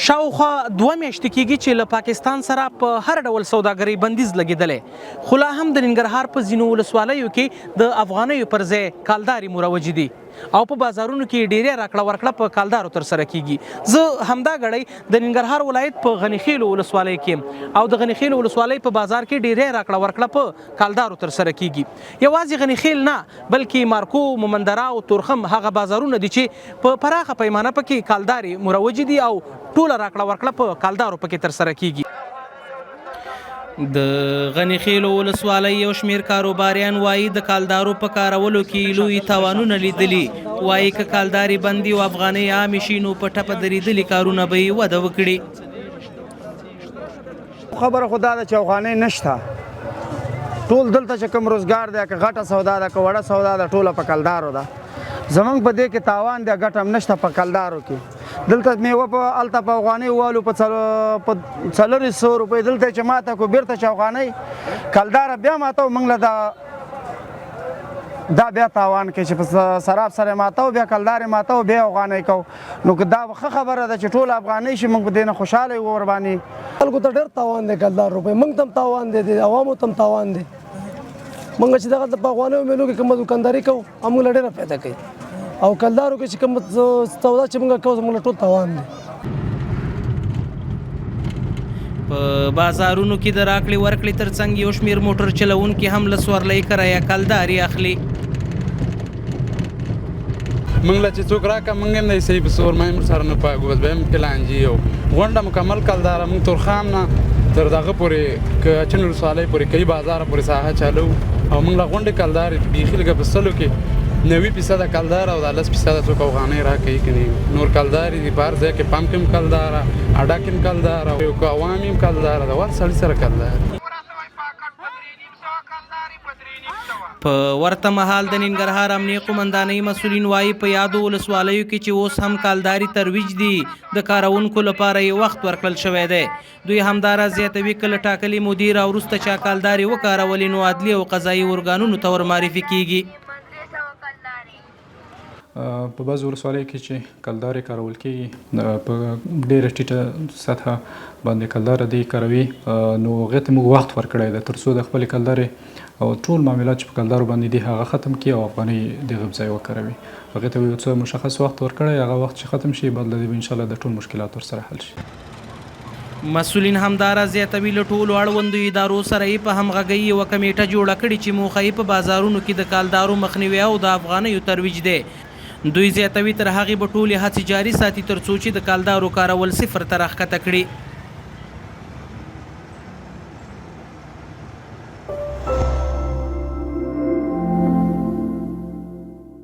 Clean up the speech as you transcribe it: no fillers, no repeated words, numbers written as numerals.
شاوخوا 2 میاشتې کېږي چې له پاکستان سره په هر ډول سوداګرۍ بندیز لګېدلی خو لا هم د ننګرهار په ځینو ولسوالیو کې د افغانیو پر ځای کالداري مروجې دي او په بازارونو کې ډیری راکړه ورکړه په کالدارو ترسره کېږي. زه همدا غړی د ننګرهار ولایت په غنیخیلو ولسوالۍ کې او د غنیخیلو ولسوالۍ په بازار کې ډیری راکړه ورکړه په کالدارو ترسره کېږي. یوازې غنیخیل نه بلکې مارکو، مومندره او تورخم هغه بازارونه دي چې په پراخه پیمانه پکې کالداري مروجې دي او ټوله راکړه ورکړه په کالدارو پکې ترسره کېږي. د غنیخیلو ولسوالۍ یو شمیر کاروباریان وایي د کالدارو په کارولو کې لوی تاوانونه لیدلي. وایي که کالداري بندي او افغانۍ عامې شي نو په ټپه درېدلي کارونه به یې وده وکړي. خبره خو دا ده چې افغانۍ نشته، ټول دلته چې کوم روزګار دی که غټه سودا ده که وړه سودا ده ټوله په کلدارو ده. زمونږ په دې کې تاوان دی، ګټه هم نشته په کلدارو کې. دلته میوه په هلته په افغانۍ والو په 400 روپۍ دلته چې ماته کو بیرته چې افغانۍ کلداره بیا ماته موږ له دا بیا تاوان کوي چې په سراب سره ماته بیا کلدارې ماته بیا افغانۍ کو نو که دا ښه خبره ده چې ټول افغانۍ شي موږ په دې نه خوشحاله یو ورباندې. خلکو ته ډېر تاوان دی کلدار روپۍ، موږ ته هم تاوان دی، د عوامو ته هم تاوان دی. موږ چې دغه په افغانیو میلو کې کومه دوکانداري کوو موږ له ډېره پیدا کوي او کلدارو کې چې کوم سودا چې موږ کوو زموږ ټول تاوان دی. په بازارونو کې د راکړې ورکړې ترڅنګ یو شمیر موټر چلوونکي هم له سورلۍ کرایه کلداري اخلي. موږ له چې څوک راکړه موږ هم نه صحیح په سورما هم سره نه پاګو بس به هم کلانجي یو غونډه مکمل کلداره موږ تورخام نه تر دغه پورې که اچن ولسوالۍ پورې کوي بازار پورې ساحه چالو او موږ له غونډې کلدارې بیخي لږه په سلو کې 90% کلدار او 10% څوک افغانۍ راکوي که نه نور کلدارې دي په هر ځای کې پمپ هم کلداره اډک هم کلداره او که عوام هم کلداره ده ور سړي سره کلداره. په ورته مهال د ننګرهار امنیه قومندانۍ مسؤلین وایي په یادو ولسوالیو کې چې اوس هم کالداري ترویج دي د کارونکو لپاره یې وخت ورکړل شوی دی. دوی همدارا زیاتوي کله ټاکلي مدیر او وروسته چا کالداري وکارولې نو عدلي او قضایي ارګانونو ته ورمعرفي کیږي. په بعضو ولسوالیو کې چې کلدارې کارول کېږي په ډېره ټیټه سطحه باندې کلداره دی کاروي نو هغې ته موږ وخت ورکړی دی تر څو د خپلې کلدارې او ټول معاملات چې په کلدارو باندې دي هغه ختم کړي او افغانۍ د هغې ځای وکاروي. هغې ته یو څه مشخص وخت ورکړی، هغه وخت چې ختم شي بعد له دې به انشاءالله د ټول مشکلات ورسره حل شي. مسؤلین همدارا زیاتوي له ټولو اړوندو ادارو سره یې په همغږۍ یوه کمیټه جوړه کړې چې موخه یې په بازارونو کې د کالدارو مخنیوي او د افغانیو ترویج دی. دوی زیاتوي تر هغې به ټولې هڅې جاري ساتي تر څو چې د کالدارو کارول صفر ته راښکته کړي.